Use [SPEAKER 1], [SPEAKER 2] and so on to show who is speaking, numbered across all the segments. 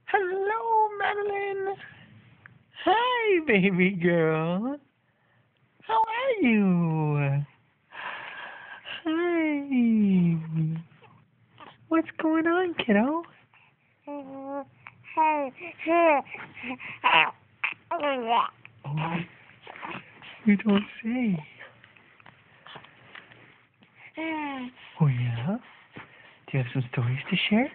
[SPEAKER 1] Hello, Madeline. Hi, baby girl. How are you? Hi. What's going on, kiddo? Oh, you don't say. Oh, yeah? Do you have some stories to share?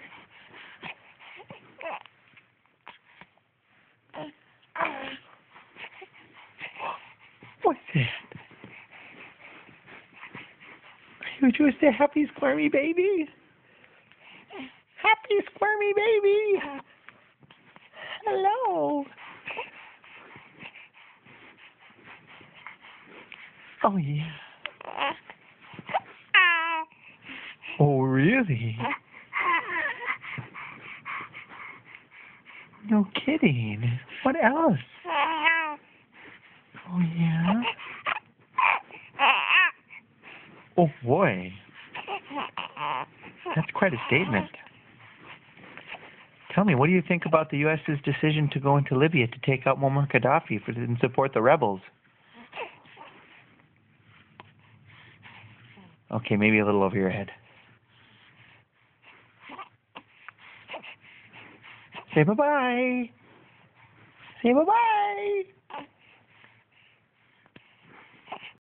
[SPEAKER 1] What's that? Are you just a happy squirmy baby? Happy squirmy baby. Hello. Oh, yeah. Oh, really? No kidding. What else? Oh, yeah? Oh, boy. That's quite a statement. Tell me, what do you think about the U.S.'s decision to go into Libya to take out Muammar Gaddafi and support the rebels? Okay, maybe a little over your head. Say bye-bye. Say bye-bye.